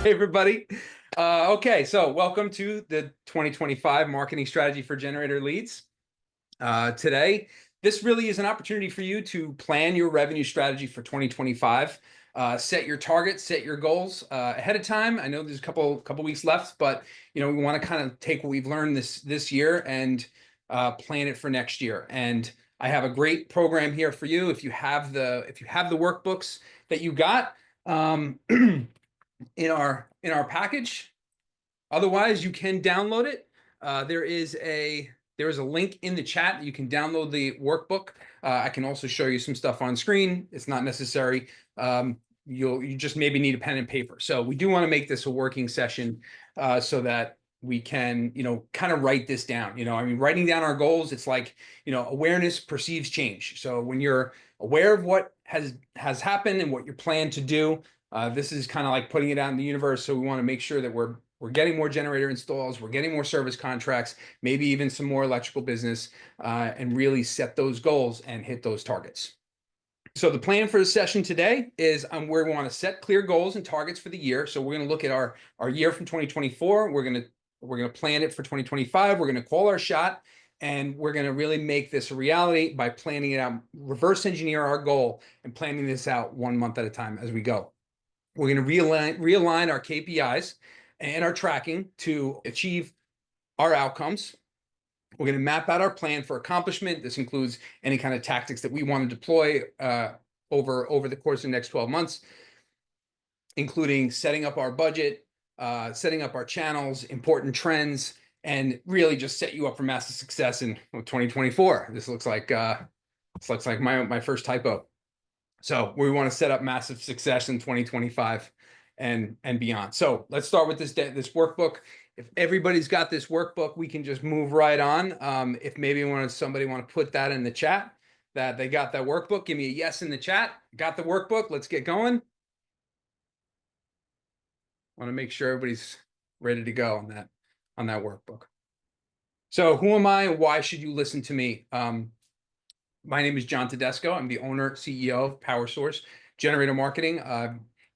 Hey, everybody. Okay, so welcome to the 2025 marketing strategy for generator leads. Today, this really is an opportunity for you to plan your revenue strategy for 2025. Set your targets, set your goals ahead of time. I know there's a couple weeks left, but we want to kind of take what we've learned this year and plan it for next year. And I have a great program here for you. If you have the workbooks that you got. In our package. Otherwise, you can download it. There is a link in the chat. You can download the workbook. I can also show you some stuff on screen. It's not necessary. You just maybe need a pen and paper. So we do want to make this a working session so that we can, kind of write this down. I mean, writing down our goals, it's like, awareness precedes change. So when you're aware of what has happened and what you plan to do, this is kind of like putting it out in the universe. So we want to make sure that we're getting more generator installs, we're getting more service contracts, maybe even some more electrical business, and really set those goals and hit those targets. So the plan for the session today is where we want to set clear goals and targets for the year. So we're going to look at our year from 2024. We're going to plan it for 2025. We're going to call our shot, and we're going to really make this a reality by planning it out, reverse engineer our goal, and planning this out 1 month at a time as we go. We're going to realign our KPIs and our tracking to achieve our outcomes. We're going to map out our plan for accomplishment. This includes any kind of tactics that we want to deploy over the course of the next 12 months, including setting up our budget, setting up our channels, important trends, and really just set you up for massive success in 2024. This looks like my first typo. So we want to set up massive success in 2025 and beyond. So let's start with this workbook. If everybody's got this workbook, we can just move right on. If maybe somebody want to put that in the chat, that they got that workbook, give me a yes in the chat. Got the workbook. Let's get going. Want to make sure everybody's ready to go on that workbook. So who am I? Why should you listen to me? My name is John Tedesco. I'm the owner, CEO of PowerSource Generator Marketing.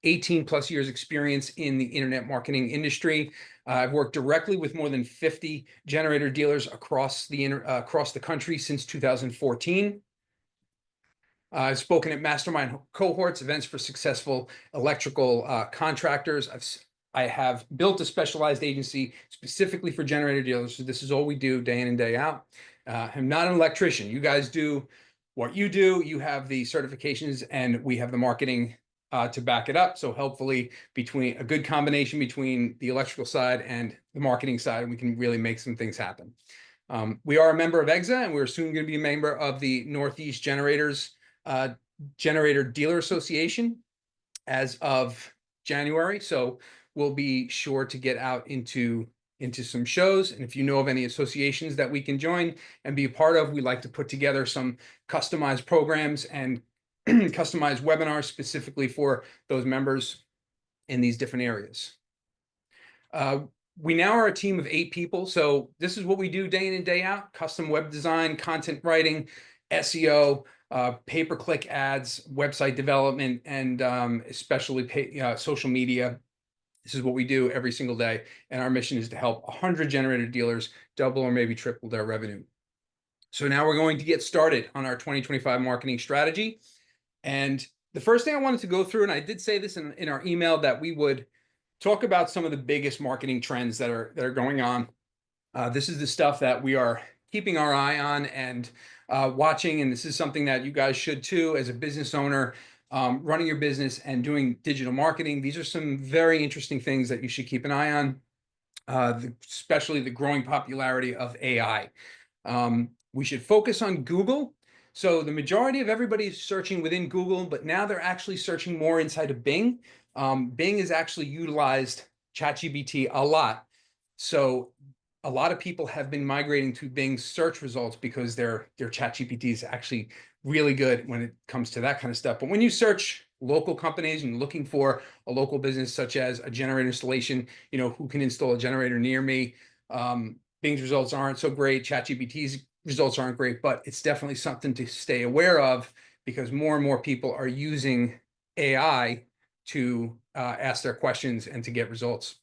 18 plus years experience in the internet marketing industry. I've worked directly with more than 50 generator dealers across the country since 2014. I've spoken at mastermind cohorts, events for successful electrical contractors. I have built a specialized agency specifically for generator dealers. So this is all we do day in and day out. I'm not an electrician. You guys do what you do. You have the certifications and we have the marketing to back it up. So hopefully between a good combination between the electrical side and the marketing side, we can really make some things happen. We are a member of EXA, and we're soon going to be a member of the Northeast Generators Generator Dealer Association as of January. So we'll be sure to get out into some shows. And if you know of any associations that we can join and be a part of, we like to put together some customized programs and customized webinars specifically for those members in these different areas. We now are a team of 8 people. So this is what we do day in and day out: custom web design, content writing, SEO, pay-per-click ads, website development, and especially social media. This is what we do every single day. And our mission is to help 100 generator dealers double or maybe triple their revenue. So now we're going to get started on our 2025 marketing strategy. And the first thing I wanted to go through, and I did say this in our email, that we would talk about some of the biggest marketing trends that are going on. This is the stuff that we are keeping our eye on and watching. And this is something that you guys should too, as a business owner, running your business and doing digital marketing. These are some very interesting things that you should keep an eye on, especially the growing popularity of AI. We should focus on Google. So the majority of everybody is searching within Google, but now they're actually searching more inside of Bing. Bing has actually utilized ChatGPT a lot. So a lot of people have been migrating to Bing's search results because their ChatGPT is actually really good when it comes to that kind of stuff. But when you search local companies and looking for a local business such as a generator installation, who can install a generator near me, Bing's results aren't so great. ChatGPT's results aren't great, but it's definitely something to stay aware of because more and more people are using AI to ask their questions and to get results.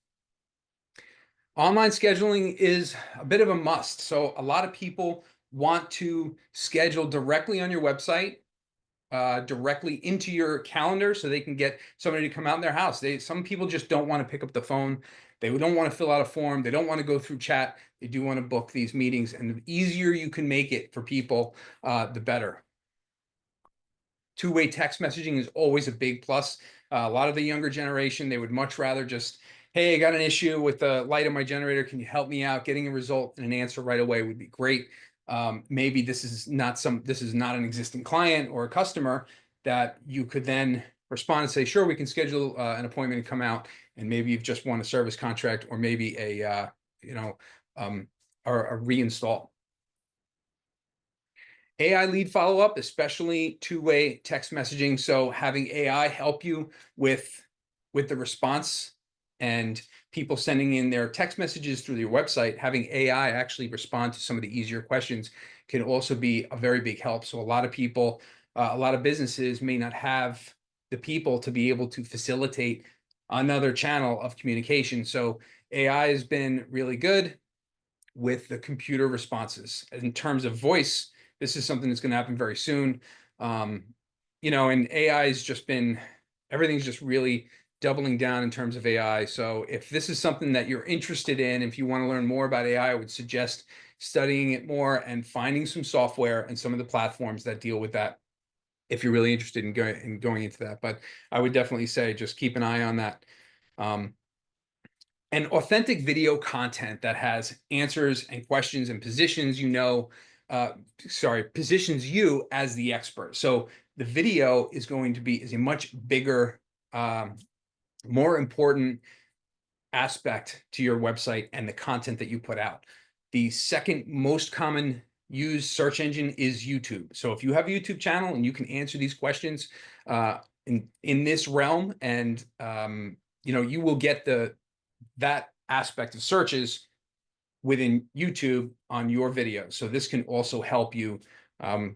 Online scheduling is a bit of a must. So a lot of people want to schedule directly on your website, directly into your calendar, so they can get somebody to come out in their house. Some people just don't want to pick up the phone. They don't want to fill out a form. They don't want to go through chat. They do want to book these meetings, and the easier you can make it for people, the better. Two-way text messaging is always a big plus. A lot of the younger generation, they would much rather just, hey, I got an issue with the light of my generator. Can you help me out? Getting a result and an answer right away would be great. Maybe this is not an existing client or a customer that you could then respond and say, sure, we can schedule an appointment and come out. And maybe you've just won a service contract, or maybe a or a reinstall. AI lead follow-up, especially two-way text messaging. So having AI help you with the response, and people sending in their text messages through your website, having AI actually respond to some of the easier questions can also be a very big help. So a lot of people, a lot of businesses may not have the people to be able to facilitate another channel of communication. So AI has been really good with the computer responses. In terms of voice, this is something that's going to happen very soon. And AI has just been, everything's just really doubling down in terms of AI. So if this is something that you're interested in, if you want to learn more about AI, I would suggest studying it more and finding some software and some of the platforms that deal with that, if you're really interested in going into that. But I would definitely say just keep an eye on that. And authentic video content that has answers and questions and positions positions you as the expert. So the video is a much bigger, more important aspect to your website and the content that you put out. The second most common used search engine is YouTube. So if you have a YouTube channel and you can answer these questions in this realm, and you will get that aspect of searches within YouTube on your videos. So this can also help you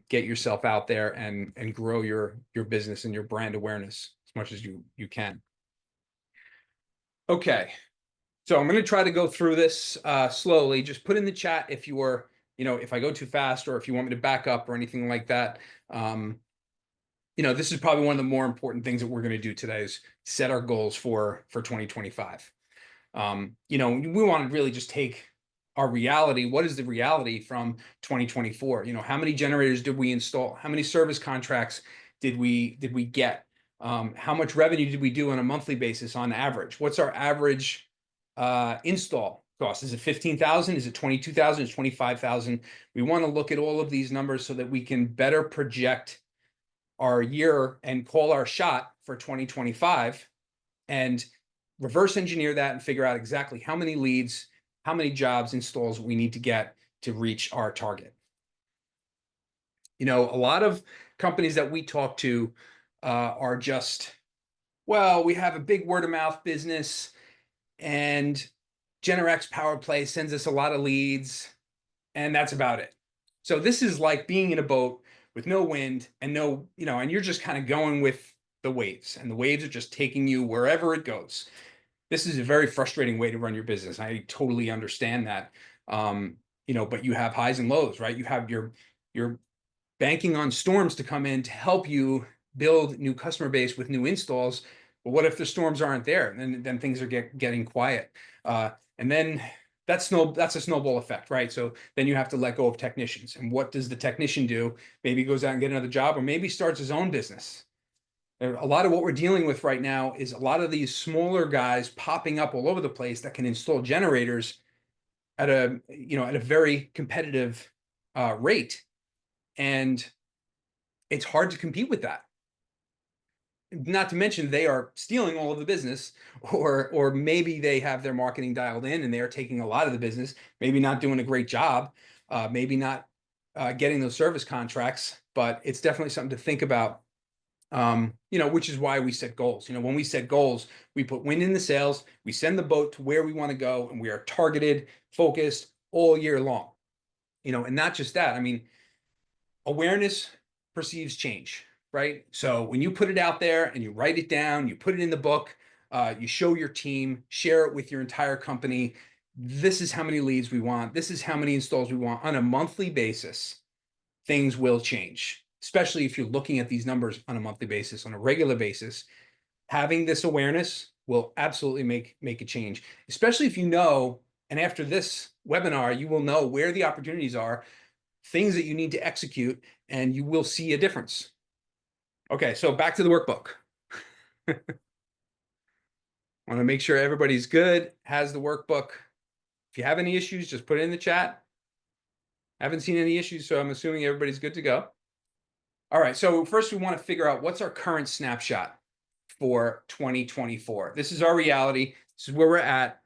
get yourself out there and grow your business and your brand awareness as much as you can. Okay, so I'm going to try to go through this slowly. Just put in the chat if if I go too fast, or if you want me to back up or anything like that. This is probably one of the more important things that we're going to do today, is set our goals for 2025. We want to really just take our reality. What is the reality from 2024? How many generators did we install? How many service contracts did we get? How much revenue did we do on a monthly basis on average? What's our average install cost? Is it 15,000? Is it 22,000? Is it 25,000? We want to look at all of these numbers so that we can better project our year and call our shot for 2025, and reverse engineer that and figure out exactly how many leads, how many jobs, installs we need to get to reach our target. A lot of companies that we talk to are just, well, we have a big word of mouth business, and Generac Power Play sends us a lot of leads, and that's about it. So this is like being in a boat with no wind and and you're just kind of going with the waves, and the waves are just taking you wherever it goes. This is a very frustrating way to run your business. I totally understand that. But you have highs and lows, right? You have your banking on storms to come in to help you build new customer base with new installs. But what if the storms aren't there? And then things are getting quiet. And then that's a snowball effect, right? So then you have to let go of technicians. And what does the technician do? Maybe he goes out and get another job, or maybe starts his own business. A lot of what we're dealing with right now is a lot of these smaller guys popping up all over the place that can install generators at a very competitive rate, and it's hard to compete with that. Not to mention they are stealing all of the business, or maybe they have their marketing dialed in and they are taking a lot of the business, maybe not doing a great job, maybe not getting those service contracts, but it's definitely something to think about. Which is why we set goals. When we set goals, we put wind in the sails, we send the boat to where we want to go, and we are targeted, focused all year long. And not just that. I mean, awareness perceives change, right? So when you put it out there and you write it down, you put it in the book, You show your team, share it with your entire company. This is how many leads we want. This is how many installs we want on a monthly basis. Things will change, especially if you're looking at these numbers on a monthly basis, on a regular basis. Having this awareness will absolutely make a change, especially if you know, and after this webinar, you will know where the opportunities are, things that you need to execute, and you will see a difference. Okay, so back to the workbook. I want to make sure everybody's good, has the workbook. If you have any issues, just put it in the chat. I haven't seen any issues, so I'm assuming everybody's good to go. All right, so first we want to figure out what's our current snapshot for 2024. This is our reality. This is where we're at.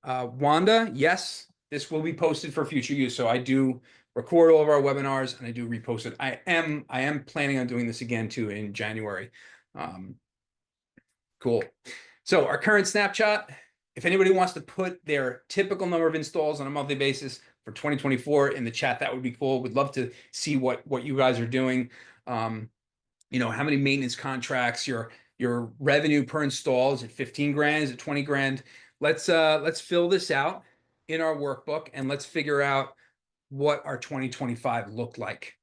Wanda, yes, this will be posted for future use. So I do record all of our webinars and I do repost it. I am planning on doing this again too in January. Cool. So our current snapshot, if anybody wants to put their typical number of installs on a monthly basis for 2024 in the chat, that would be cool. We'd love to see what you guys are doing. You know, how many maintenance contracts, your revenue per install, is it 15 grand? Is it 20 grand? Let's fill this out in our workbook and let's figure out what our 2025 looked like.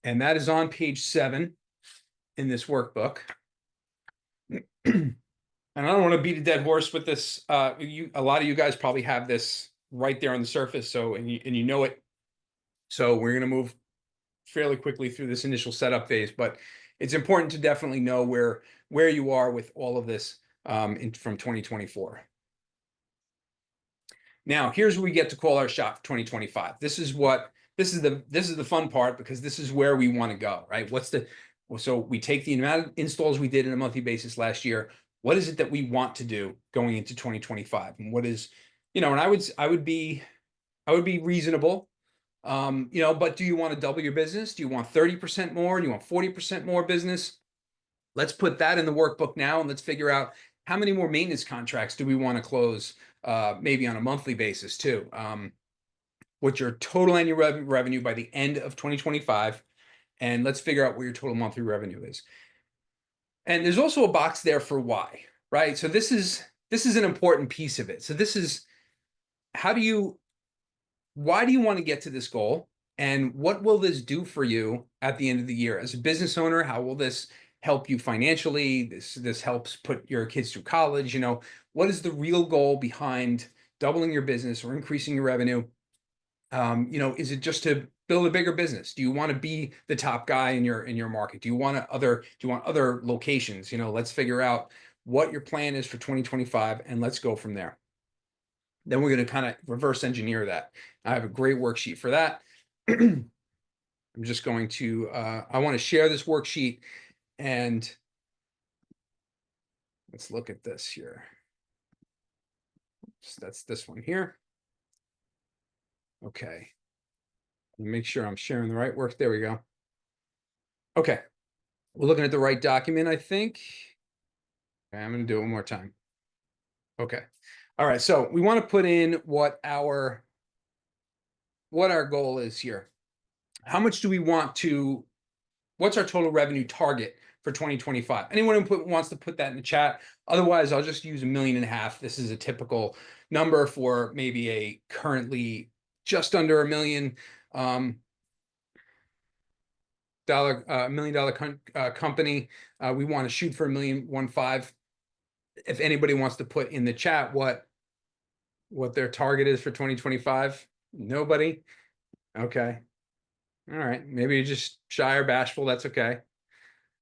And that is on page 7 in this workbook. And I don't want to beat a dead horse with this. A lot of you guys probably have this right there on the surface, so and you know it. So we're going to move fairly quickly through this initial setup phase, but it's important to definitely know where you are with all of this from 2024. Now, here's where we get to call our shot for 2025. This is the fun part, because this is where we want to go, right? So we take the amount of installs we did on a monthly basis last year. What is it that we want to do going into 2025? And what is, and I would be reasonable. But do you want to double your business? Do you want 30% more? Do you want 40% more business? Let's put that in the workbook now, and let's figure out how many more maintenance contracts do we want to close, maybe on a monthly basis too. What's your total annual revenue by the end of 2025? And let's figure out what your total monthly revenue is. And there's also a box there for why, right? So this is an important piece of it. So this is, why do you want to get to this goal? And what will this do for you at the end of the year? As a business owner, how will this help you financially? This helps put your kids through college. What is the real goal behind doubling your business or increasing your revenue? Is it just to build a bigger business? Do you want to be the top guy in your market? Do you want other locations? Let's figure out what your plan is for 2025, and let's go from there. Then we're going to kind of reverse engineer that. I have a great worksheet for that. I'm just going to, I want to share this worksheet, and let's look at this here. So that's this one here. Okay. Make sure I'm sharing the right work. There we go. Okay. We're looking at the right document, I think. Okay, I'm going to do it one more time. Okay. All right. So we want to put in what our goal is here. How much do we want to, what's our total revenue target for 2025? Anyone who wants to put that in the chat. Otherwise, I'll just use $1.5 million. This is a typical number for maybe a currently just under $1 million $1 million company. We want to shoot for $1.15 million. If anybody wants to put in the chat what their target is for 2025, nobody. Okay. All right. Maybe you're just shy or bashful. That's okay.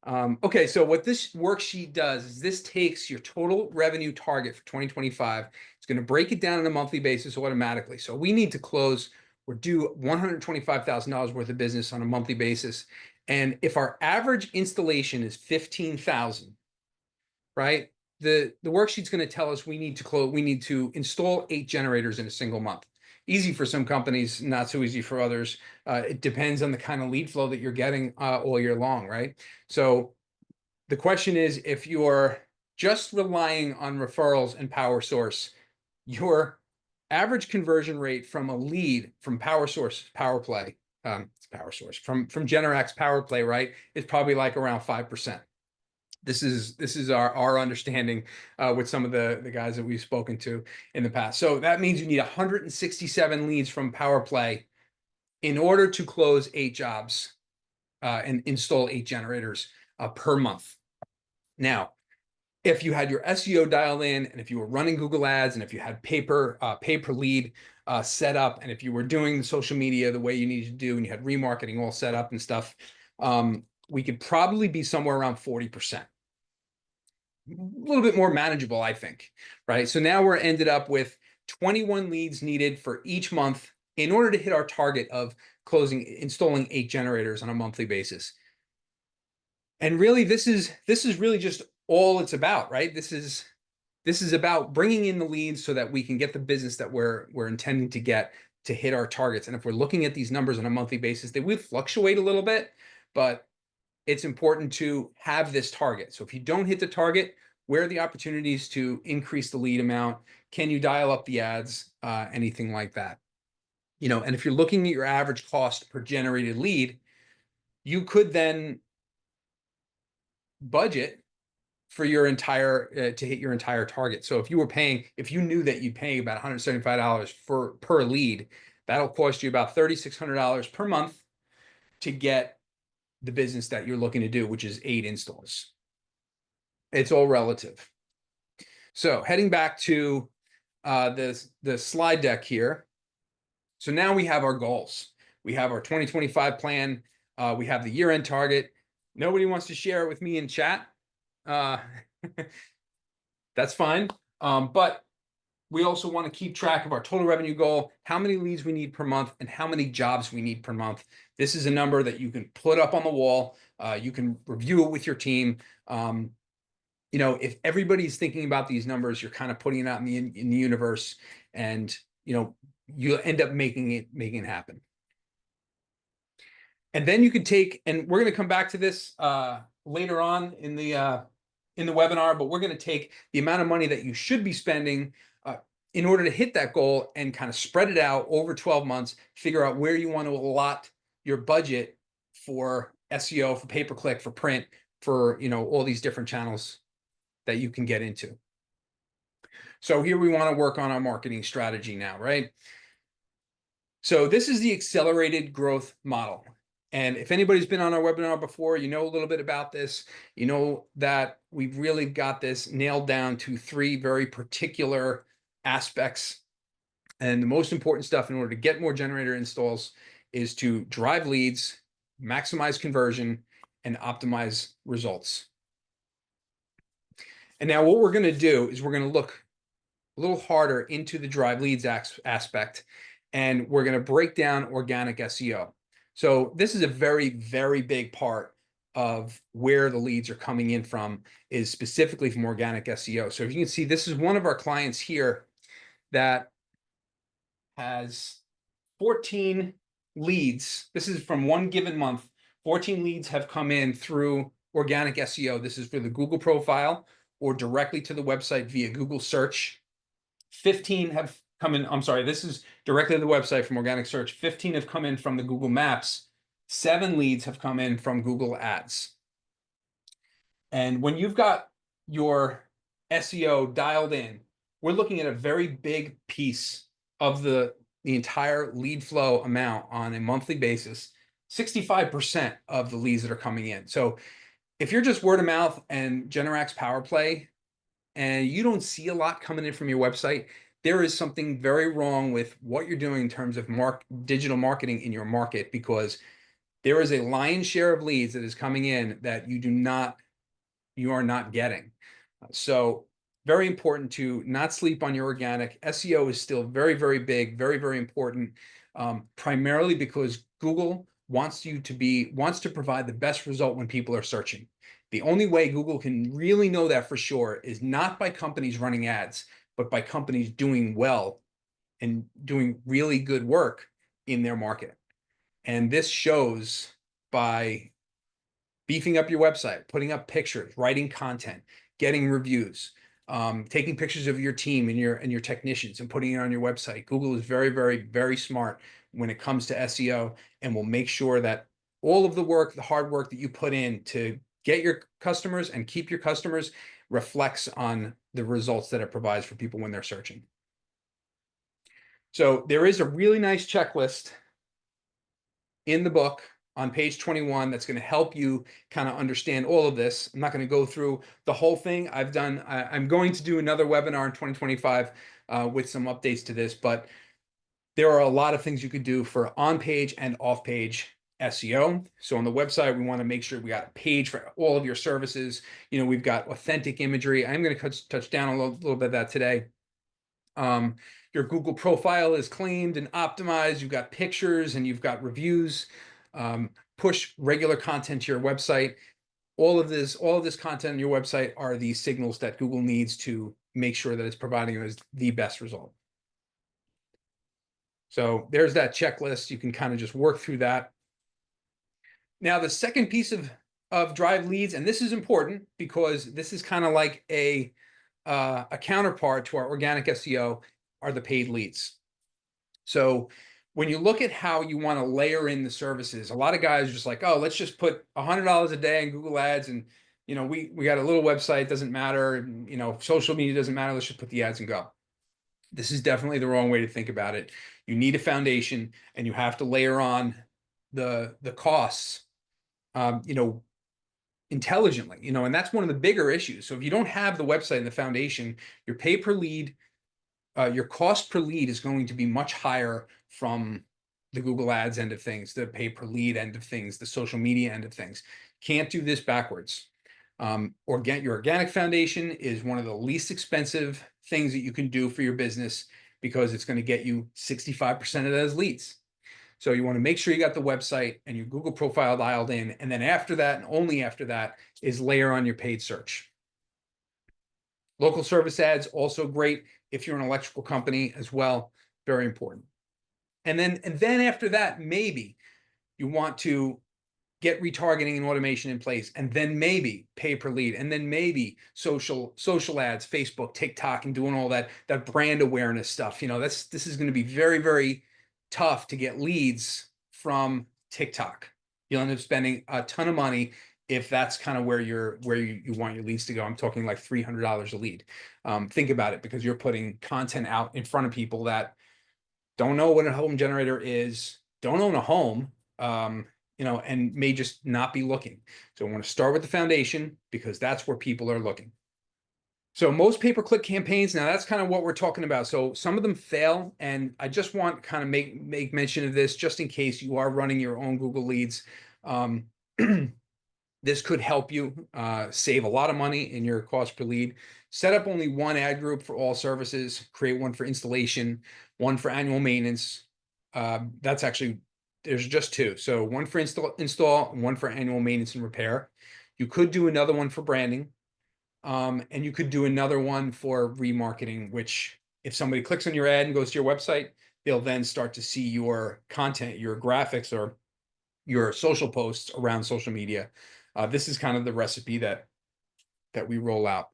Okay. So what this worksheet does is this takes your total revenue target for 2025. It's going to break it down on a monthly basis automatically. So we need to close or do $125,000 worth of business on a monthly basis. And if our average installation is 15,000, right? The worksheet's going to tell us we need to install 8 generators in a single month. Easy for some companies, not so easy for others. It depends on the kind of lead flow that you're getting all year long, right? So the question is, if you're just relying on referrals and power source, your average conversion rate from a lead from power source power play, from Generac power play, right, is probably like around 5%. This is our understanding with some of the guys that we've spoken to in the past. So that means you need 167 leads from Power Play in order to close 8 jobs and install 8 generators per month. Now, if you had your SEO dialed in, and if you were running Google Ads, and if you had pay per lead set up, and if you were doing social media the way you needed to do, and you had remarketing all set up and stuff, we could probably be somewhere around 40%. A little bit more manageable, I think, right? So now we're ended up with 21 leads needed for each month in order to hit our target of installing 8 generators on a monthly basis. And really, this is really just all it's about, right? This is about bringing in the leads so that we can get the business that we're intending to get to hit our targets. And if we're looking at these numbers on a monthly basis, they will fluctuate a little bit, but it's important to have this target. So if you don't hit the target, where are the opportunities to increase the lead amount? Can you dial up the ads? Anything like that. And if you're looking at your average cost per generated lead, you could then budget for your entire to hit your entire target. So if you knew that you'd pay about $175 per lead, that'll cost you about $3,600 per month to get the business that you're looking to do, which is 8 installs. It's all relative. So heading back to the slide deck here. So now we have our goals. We have our 2025 plan. We have the year-end target. Nobody wants to share it with me in chat. That's fine. But we also want to keep track of our total revenue goal, how many leads we need per month, and how many jobs we need per month. This is a number that you can put up on the wall. You can review it with your team. If everybody's thinking about these numbers, you're kind of putting it out in the universe, and you'll end up making it happen. And then you could take, and we're going to come back to this later on in the webinar, but we're going to take the amount of money that you should be spending in order to hit that goal and kind of spread it out over 12 months, figure out where you want to allot your budget for SEO, for pay-per-click, for print, for all these different channels that you can get into. So here we want to work on our marketing strategy now, right? So this is the accelerated growth model. And if anybody's been on our webinar before, you know a little bit about this. You know that we've really got this nailed down to 3 very particular aspects. And the most important stuff in order to get more generator installs is to drive leads, maximize conversion, and optimize results. And now what we're going to do is we're going to look a little harder into the drive leads aspect, and we're going to break down organic SEO. So this is a very, very big part of where the leads are coming in from, is specifically from organic SEO. So if you can see, this is one of our clients here that has 14 leads. This is from one given month. 14 leads have come in through organic SEO. This is for the Google profile or directly to the website via Google search. 15 have come in. I'm sorry, this is directly to the website from organic search. 15 have come in from the Google Maps. 7 leads have come in from Google Ads. And when you've got your SEO dialed in, we're looking at a very big piece of the entire lead flow amount on a monthly basis, 65% of the leads that are coming in. So if you're just word of mouth and Generac Power Play, and you don't see a lot coming in from your website, there is something very wrong with what you're doing in terms of digital marketing in your market, because there is a lion's share of leads that is coming in that you are not getting. So very important to not sleep on your organic. SEO is still very, very big, very, very important, primarily because Google wants to provide the best result when people are searching. The only way Google can really know that for sure is not by companies running ads, but by companies doing well and doing really good work in their market. And this shows by beefing up your website, putting up pictures, writing content, getting reviews, taking pictures of your team and your technicians and putting it on your website. Google is very, very, very smart when it comes to SEO, and will make sure that all of the work, the hard work that you put in to get your customers and keep your customers reflects on the results that it provides for people when they're searching. So there is a really nice checklist in the book on page 21 that's going to help you kind of understand all of this. I'm not going to go through the whole thing. I'm going to do another webinar in 2025 with some updates to this, but there are a lot of things you could do for on-page and off-page SEO. So on the website, we want to make sure we got a page for all of your services. We've got authentic imagery. I'm going to touch down a little bit of that today. Your Google profile is claimed and optimized. You've got pictures and you've got reviews. Push regular content to your website. All of this content on your website are the signals that Google needs to make sure that it's providing you as the best result. So there's that checklist. You can kind of just work through that. Now, the second piece of drive leads, and this is important because this is kind of like a counterpart to our organic SEO, are the paid leads. So when you look at how you want to layer in the services, a lot of guys are just like, oh, let's just put $100 a day in Google Ads, and we got a little website, doesn't matter, and, social media doesn't matter, let's just put the ads and go. This is definitely the wrong way to think about it. You need a foundation, and you have to layer on the costs, intelligently, and that's one of the bigger issues. So if you don't have the website and the foundation, your pay per lead, your cost per lead is going to be much higher from the Google Ads end of things, the pay per lead end of things, the social media end of things. Can't do this backwards. Your organic foundation is one of the least expensive things that you can do for your business because it's going to get you 65% of those leads. So you want to make sure you got the website and your Google profile dialed in. And then after that, and only after that, is layer on your paid search. Local service ads, also great if you're an electrical company as well. Very important. And then after that, maybe you want to get retargeting and automation in place, and then maybe pay per lead, and then maybe social ads, Facebook, TikTok, and doing all that brand awareness stuff. This is going to be very, very tough to get leads from TikTok. You'll end up spending a ton of money if that's kind of where you want your leads to go. I'm talking like $300 a lead. Think about it, because you're putting content out in front of people that don't know what a home generator is, don't own a home, and may just not be looking. So I want to start with the foundation, because that's where people are looking. So most pay-per-click campaigns, now that's kind of what we're talking about. So some of them fail, and I just want to kind of make mention of this just in case you are running your own Google leads. This could help you save a lot of money in your cost per lead. Set up only one ad group for all services. Create one for installation, one for annual maintenance. There's just two. So one for install, one for annual maintenance and repair. You could do another one for branding. And you could do another one for remarketing, which if somebody clicks on your ad and goes to your website, they'll then start to see your content, your graphics, or your social posts around social media. This is kind of the recipe that we roll out.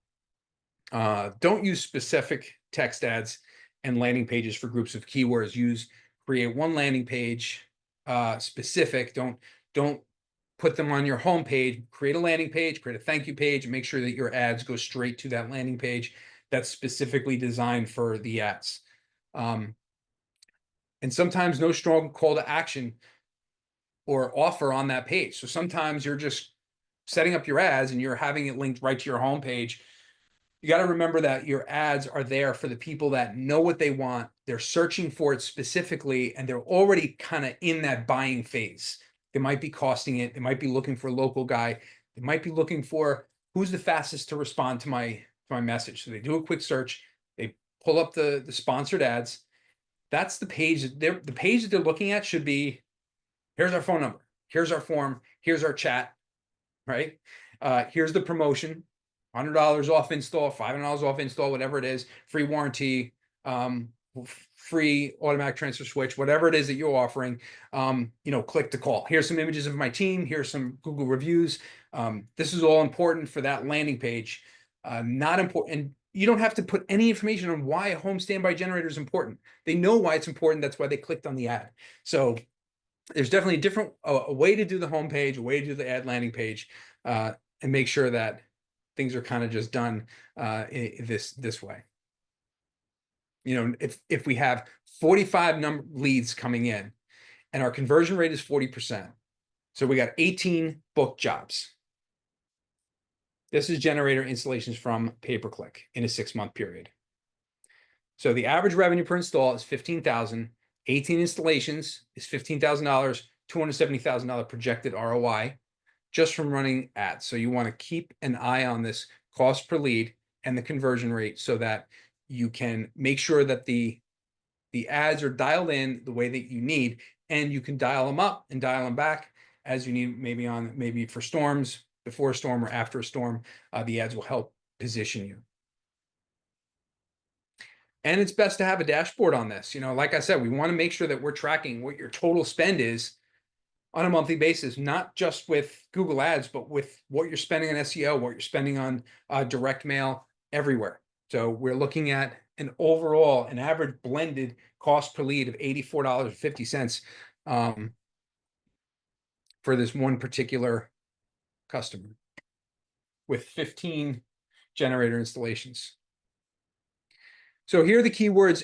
Don't use specific text ads and landing pages for groups of keywords. Create one landing page specific. Don't put them on your home page. Create a landing page, create a thank you page, and make sure that your ads go straight to that landing page that's specifically designed for the ads. And sometimes no strong call to action or offer on that page. So sometimes you're just setting up your ads and you're having it linked right to your homepage. You got to remember that your ads are there for the people that know what they want. They're searching for it specifically, and they're already kind of in that buying phase. They might be costing it. They might be looking for a local guy. They might be looking for who's the fastest to respond to my message. So they do a quick search. They pull up the sponsored ads. That's the page. The page that they're looking at should be, here's our phone number. Here's our form. Here's our chat, right? Here's the promotion. $100 off install, $500 off install, whatever it is, free warranty, free automatic transfer switch, whatever it is that you're offering, click to call. Here's some images of my team. Here's some Google reviews. This is all important for that landing page. Not important. And you don't have to put any information on why a home standby generator is important. They know why it's important. That's why they clicked on the ad. So there's definitely a way to do the homepage, a way to do the ad landing page. and make sure that things are kind of just done this way. If we have 45 leads coming in and our conversion rate is 40%, so we got 18 booked jobs. This is generator installations from pay-per-click in a 6-month period. So the average revenue per install is $15,000. 18 installations is $15,000, $270,000 projected ROI just from running ads. So you want to keep an eye on this cost per lead and the conversion rate so that you can make sure that the ads are dialed in the way that you need, and you can dial them up and dial them back as you need, maybe for storms, before a storm or after a storm. The ads will help position you. And it's best to have a dashboard on this. Like I said, we want to make sure that we're tracking what your total spend is on a monthly basis, not just with Google Ads, but with what you're spending on SEO, what you're spending on direct mail, everywhere. So we're looking at an average blended cost per lead of $84.50 for this one particular customer with 15 generator installations. So here are the keywords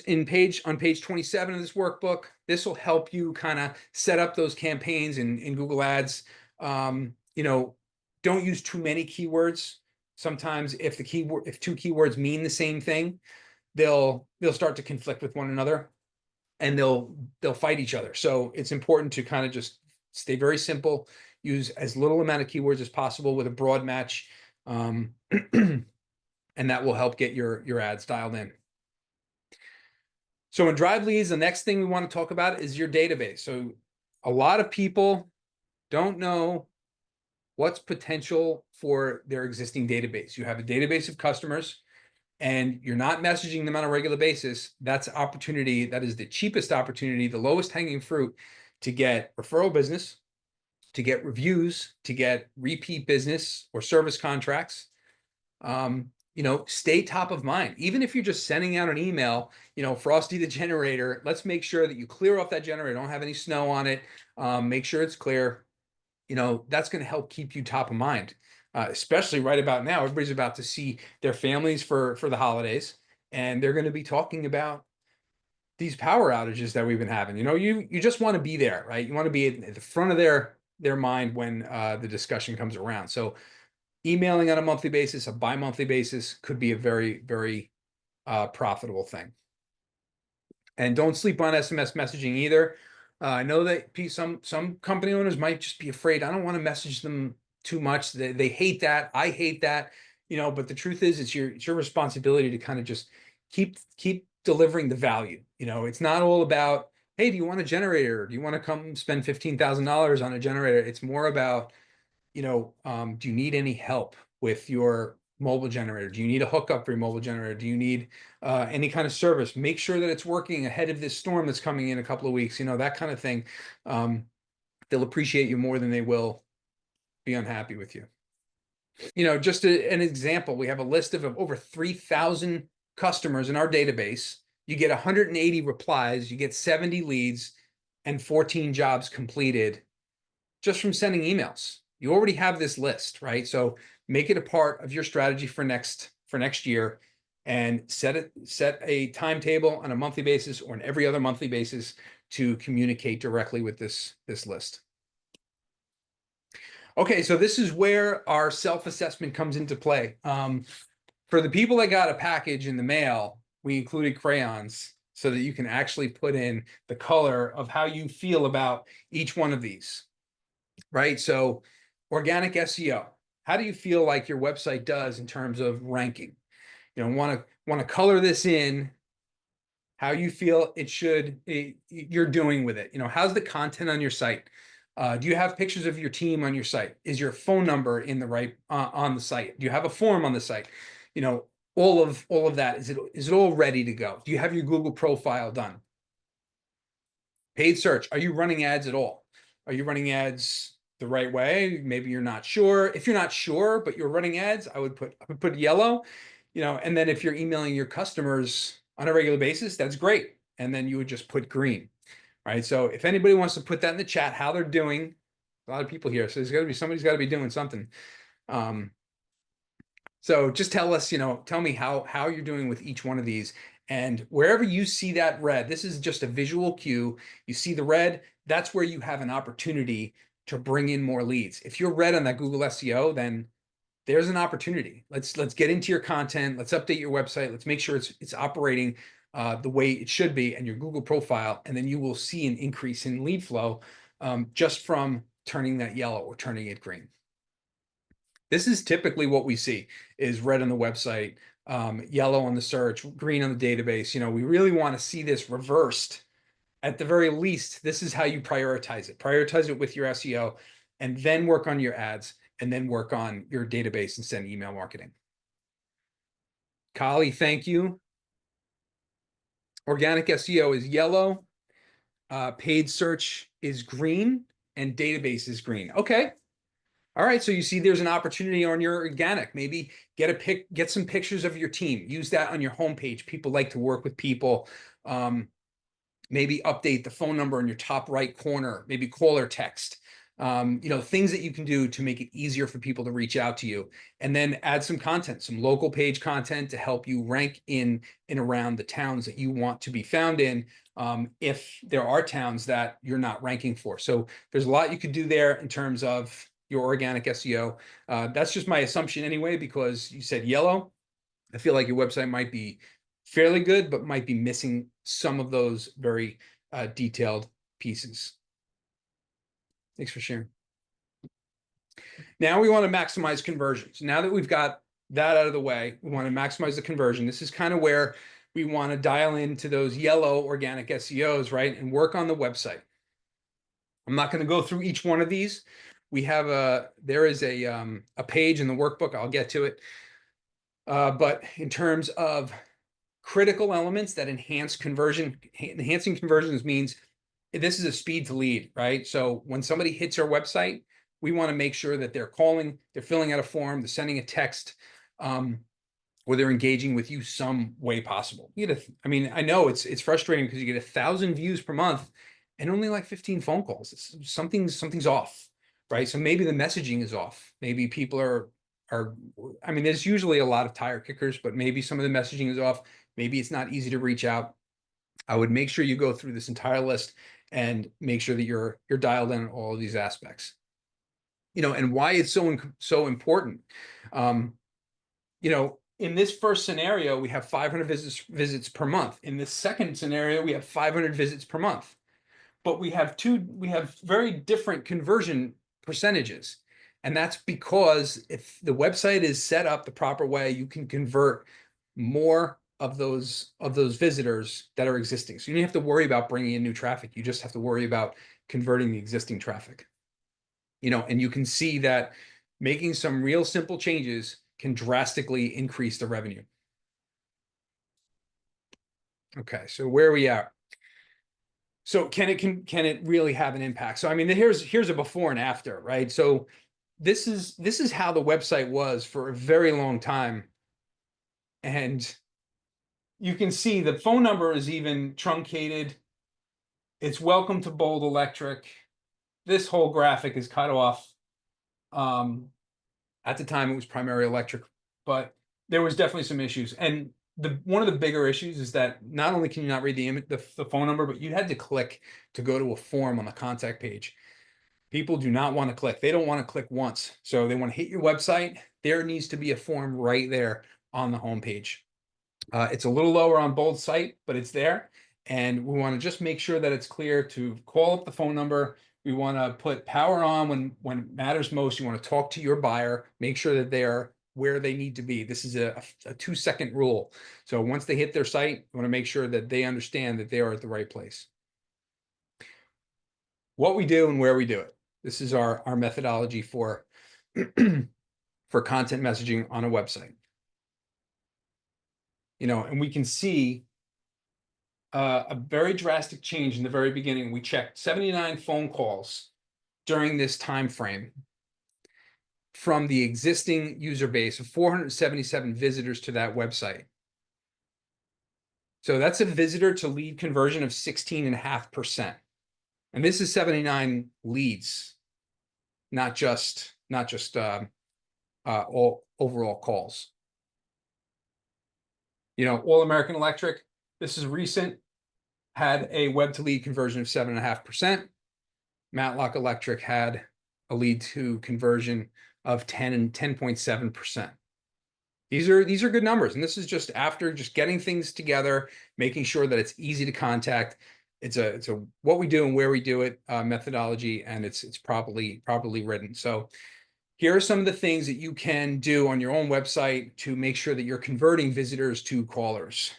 on page 27 of this workbook. This will help you kind of set up those campaigns in Google Ads. Don't use too many keywords. Sometimes if two keywords mean the same thing, they'll start to conflict with one another, and they'll fight each other. So it's important to kind of just stay very simple, use as little amount of keywords as possible with a broad match, and that will help get your ads dialed in. So in Drive Leads, the next thing we want to talk about is your database. So a lot of people don't know what's potential for their existing database. You have a database of customers and you're not messaging them on a regular basis. That's opportunity. That is the cheapest opportunity, the lowest hanging fruit to get referral business, to get reviews, to get repeat business or service contracts. Stay top of mind. Even if you're just sending out an email, Frosty the generator, let's make sure that you clear off that generator. Don't have any snow on it. Make sure it's clear. That's going to help keep you top of mind, especially right about now. Everybody's about to see their families for the holidays, and they're going to be talking about these power outages that we've been having. You just want to be there, right? You want to be at the front of their mind when the discussion comes around. So emailing on a monthly basis, a bi-monthly basis could be a very, very profitable thing. And don't sleep on SMS messaging either. I know that some company owners might just be afraid. I don't want to message them too much. They hate that. I hate that. But the truth is, it's your responsibility to kind of just keep delivering the value. It's not all about, hey, do you want a generator? Do you want to come spend $15,000 on a generator? It's more about, do you need any help with your mobile generator? Do you need a hookup for your mobile generator? Do you need any kind of service? Make sure that it's working ahead of this storm that's coming in a couple of weeks, that kind of thing. They'll appreciate you more than they will be unhappy with you. Just an example, we have a list of over 3,000 customers in our database. You get 180 replies, you get 70 leads, and 14 jobs completed just from sending emails. You already have this list, right? So make it a part of your strategy for next year, and set a timetable on a monthly basis or an every other monthly basis to communicate directly with this list. Okay, so this is where our self-assessment comes into play. For the people that got a package in the mail, we included crayons so that you can actually put in the color of how you feel about each one of these, right? So organic SEO, how do you feel like your website does in terms of ranking? Want to color this in how you feel you're doing with it. How's the content on your site? Do you have pictures of your team on your site? Is your phone number in the right on the site? Do you have a form on the site? All of that. Is it all ready to go? Do you have your Google profile done? Paid search. Are you running ads at all? Are you running ads the right way? Maybe you're not sure. If you're not sure, but you're running ads, I would put yellow. And then if you're emailing your customers on a regular basis, that's great. And then you would just put green. Right. So if anybody wants to put that in the chat, how they're doing, a lot of people here. So somebody's got to be doing something. So just tell us, tell me how you're doing with each one of these. And wherever you see that red, this is just a visual cue. You see the red, that's where you have an opportunity to bring in more leads. If you're red on that Google SEO, then there's an opportunity. Let's get into your content. Let's update your website. Let's make sure it's operating the way it should be and your Google profile, and then you will see an increase in lead flow just from turning that yellow or turning it green. This is typically what we see is red on the website, yellow on the search, green on the database. We really want to see this reversed. At the very least, this is how you prioritize it. Prioritize it with your SEO, and then work on your ads, and then work on your database and send email marketing. Kali, thank you. Organic SEO is yellow, paid search is green, and database is green. Okay. All right, so you see there's an opportunity on your organic. Maybe get some pictures of your team. Use that on your homepage. People like to work with people. Maybe update the phone number in your top right corner. Maybe call or text. Things that you can do to make it easier for people to reach out to you. And then add some content, some local page content to help you rank in and around the towns that you want to be found in, if there are towns that you're not ranking for. So there's a lot you could do there in terms of your organic SEO. That's just my assumption anyway, because you said yellow. I feel like your website might be fairly good, but might be missing some of those very detailed pieces. Thanks for sharing. Now we want to maximize conversions. Now that we've got that out of the way, we want to maximize the conversion. This is kind of where we want to dial into those yellow organic SEOs, right? And work on the website. I'm not going to go through each one of these. There is a page in the workbook. I'll get to it. But in terms of critical elements that enhance conversion, enhancing conversions means this is a speed to lead, right? So when somebody hits our website, we want to make sure that they're calling, they're filling out a form, they're sending a text, or they're engaging with you some way possible. I know it's frustrating because you get 1,000 views per month and only like 15 phone calls. Something's off, right? So maybe the messaging is off. Maybe people are, there's usually a lot of tire kickers, but maybe some of the messaging is off. Maybe it's not easy to reach out. I would make sure you go through this entire list and make sure that you're dialed in on all of these aspects. And why it's so important. In this first scenario, we have 500 visits per month. In this second scenario, we have 500 visits per month. But we have very different conversion percentages. And that's because if the website is set up the proper way, you can convert more of those visitors that are existing. So you don't have to worry about bringing in new traffic. You just have to worry about converting the existing traffic. And you can see that making some real simple changes can drastically increase the revenue. Okay, so where are we at? So can it really have an impact? So here's a before and after, right? So this is how the website was for a very long time. And you can see the phone number is even truncated. It's welcome to Bold Electric. This whole graphic is cut off. At the time, it was Primary Electric, but there was definitely some issues. And one of the bigger issues is that not only can you not read the phone number, but you had to click to go to a form on the contact page. People do not want to click. They don't want to click once. So they want to hit your website. There needs to be a form right there on the homepage. It's a little lower on Bold site, but it's there. And we want to just make sure that it's clear to call up the phone number. We want to put power on when it matters most. You want to talk to your buyer, make sure that they are where they need to be. This is a 2-second rule. So once they hit their site, you want to make sure that they understand that they are at the right place. What we do and where we do it. This is our methodology for content messaging on a website. And we can see a very drastic change in the very beginning. We checked 79 phone calls during this time frame from the existing user base of 477 visitors to that website. So that's a visitor to lead conversion of 16.5%. And this is 79 leads, not just all overall calls. All American Electric, this is recent, had a web to lead conversion of 7.5%. Matlock Electric had a lead to conversion of 10.7%. These are good numbers, and this is just after just getting things together, making sure that it's easy to contact. It's a what we do and where we do it methodology, and it's properly written. So here are some of the things that you can do on your own website to make sure that you're converting visitors to callers.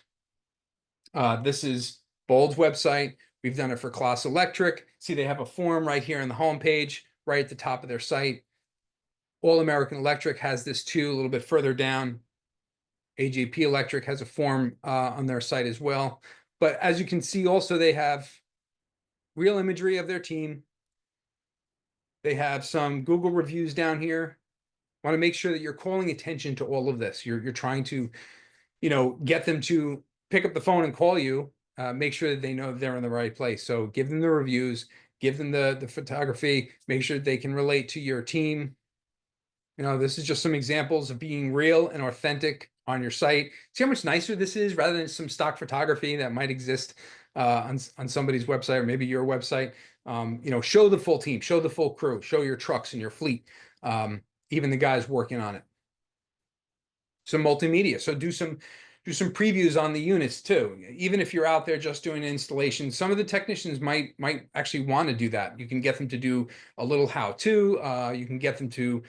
This is Bold's website. We've done it for Class Electric. See, they have a form right here on the home page, right at the top of their site. All American Electric has this too, a little bit further down. AJP Electric has a form on their site as well. But as you can see, also, they have real imagery of their team. They have some Google reviews down here. Want to make sure that you're calling attention to all of this. You're trying to, get them to pick up the phone and call you. Make sure that they know they're in the right place. So give them the reviews, give them the photography, make sure that they can relate to your team. This is just some examples of being real and authentic on your site. See how much nicer this is rather than some stock photography that might exist on somebody's website or maybe your website. Show the full team, show the full crew, show your trucks and your fleet, even the guys working on it. Some multimedia. So do some previews on the units too. Even if you're out there just doing an installation, some of the technicians might actually want to do that. You can get them to do a little how-to. You can get them to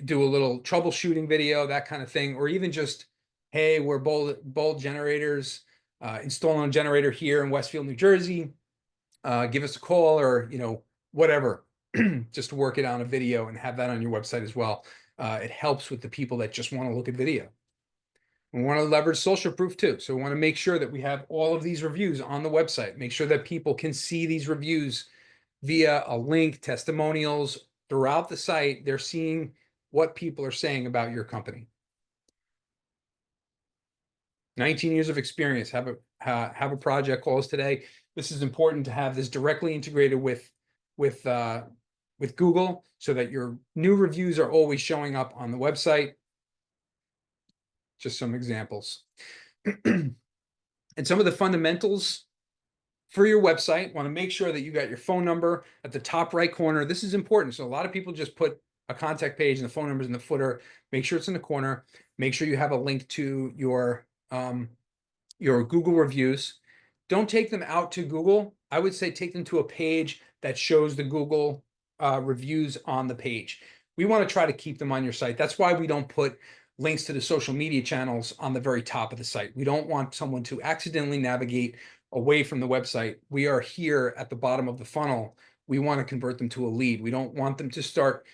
do a little troubleshooting video, that kind of thing, or even just, hey, we're Bold generators, installing a generator here in Westfield, New Jersey. Give us a call, or whatever, just to work it on a video and have that on your website as well. It helps with the people that just want to look at video. We want to leverage social proof too. So we want to make sure that we have all of these reviews on the website. Make sure that people can see these reviews via a link, testimonials throughout the site. They're seeing what people are saying about your company. 19 years of experience. Have a project calls today. This is important to have this directly integrated with Google, so that your new reviews are always showing up on the website. Just some examples. And some of the fundamentals for your website. Want to make sure that you got your phone number at the top right corner. This is important. So a lot of people just put a contact page and the phone numbers in the footer. Make sure it's in the corner. Make sure you have a link to your Google reviews. Don't take them out to Google. I would say take them to a page that shows the Google reviews on the page. We want to try to keep them on your site. That's why we don't put links to the social media channels on the very top of the site. We don't want someone to accidentally navigate away from the website. We are here at the bottom of the funnel. We want to convert them to a lead. We don't want them to start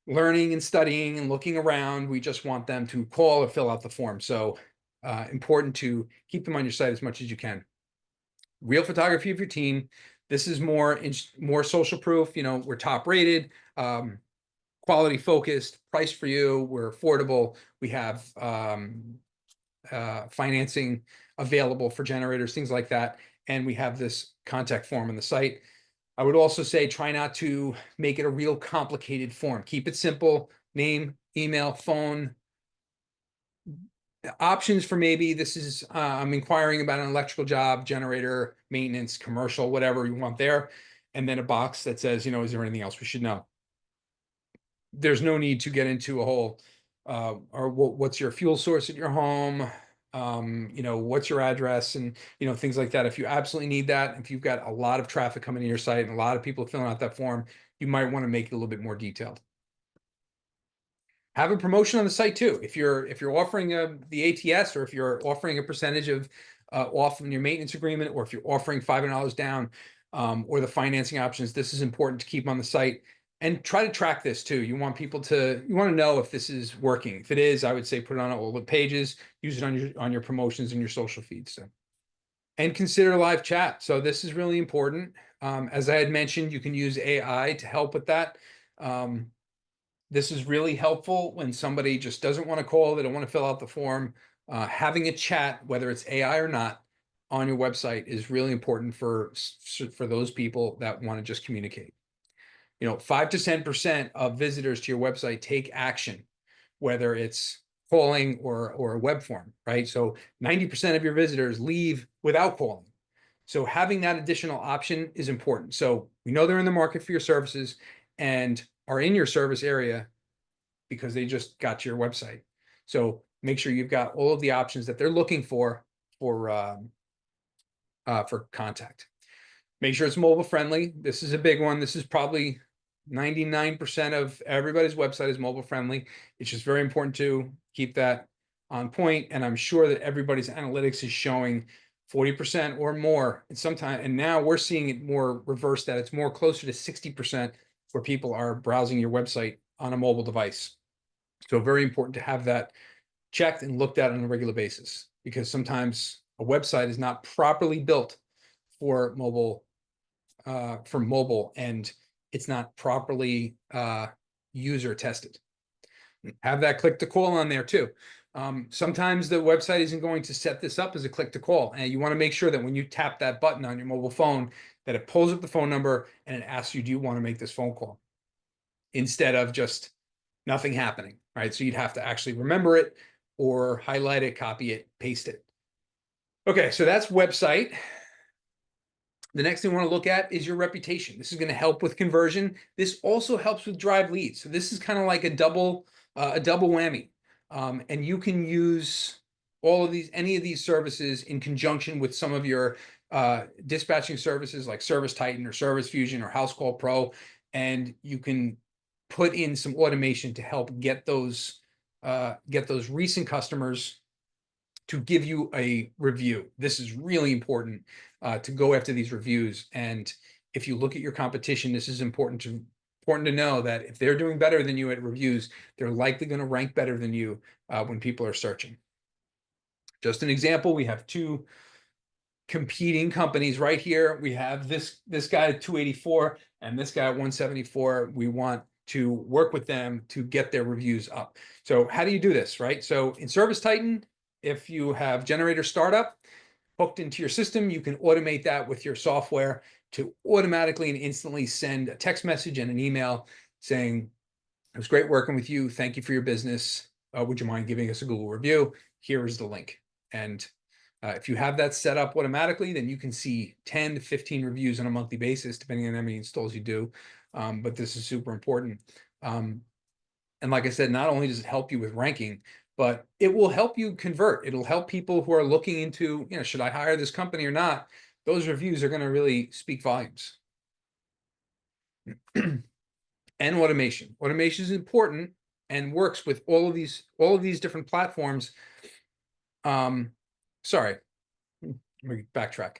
learning and studying and looking around. We just want them to call or fill out the form. So important to keep them on your site as much as you can. Real photography of your team. This is more social proof. We're top rated, quality focused, price for you. We're affordable. We have financing available for generators, things like that. And we have this contact form on the site. I would also say try not to make it a real complicated form. Keep it simple: name, email, phone. Options for maybe this is I'm inquiring about an electrical job, generator, maintenance, commercial, whatever you want there. And then a box that says, is there anything else we should know? There's no need to get into a whole, or what's your fuel source at your home? What's your address, and things like that. If you absolutely need that, if you've got a lot of traffic coming to your site and a lot of people filling out that form, you might want to make it a little bit more detailed. Have a promotion on the site too. If you're offering the ATS, or if you're offering a percentage of off in your maintenance agreement, or if you're offering $500 down, or the financing options, this is important to keep on the site. And try to track this too. You want to know if this is working. If it is, I would say put it on all the pages, use it on your promotions and your social feeds. So, and consider live chat. So this is really important. As I had mentioned, you can use AI to help with that. This is really helpful when somebody just doesn't want to call, they don't want to fill out the form. Having a chat, whether it's AI or not, on your website is really important for those people that want to just communicate. 5 to 10% of visitors to your website take action, whether it's calling or a web form, right? So 90% of your visitors leave without calling. So having that additional option is important. So we know they're in the market for your services and are in your service area because they just got your website. So make sure you've got all of the options that they're looking for contact. Make sure it's mobile friendly. This is a big one. This is probably 99% of everybody's website is mobile friendly. It's just very important to keep that on point. And I'm sure that everybody's analytics is showing 40% or more. And now we're seeing it more reverse, that it's more closer to 60% where people are browsing your website on a mobile device. So very important to have that checked and looked at on a regular basis, because sometimes a website is not properly built for mobile, and it's not properly user tested. Have that click to call on there too. Sometimes the website isn't going to set this up as a click to call, and you want to make sure that when you tap that button on your mobile phone, that it pulls up the phone number and it asks you, do you want to make this phone call, instead of just nothing happening, right? So you'd have to actually remember it or highlight it, copy it, paste it. Okay, so that's website. The next thing we want to look at is your reputation. This is going to help with conversion. This also helps with drive leads. So this is kind of like a double whammy. And you can use any of these services in conjunction with some of your dispatching services like Service Titan or Service Fusion or House Call Pro, and you can put in some automation to help get those recent customers to give you a review. This is really important to go after these reviews. And if you look at your competition, this is important to know that if they're doing better than you at reviews, they're likely going to rank better than you when people are searching. Just an example, we have two competing companies right here. We have this guy at 284 and this guy at 174. We want to work with them to get their reviews up. So how do you do this, right? So in Service Titan, if you have generator startup hooked into your system, you can automate that with your software to automatically and instantly send a text message and an email saying, it was great working with you. Thank you for your business. Would you mind giving us a Google review? Here is the link. And if you have that set up automatically, then you can see 10 to 15 reviews on a monthly basis, depending on how many installs you do. But this is super important. And like I said, not only does it help you with ranking, but it will help you convert. It'll help people who are looking into, should I hire this company or not? Those reviews are going to really speak volumes. And automation. Automation is important and works with all of these different platforms. Sorry, let me backtrack.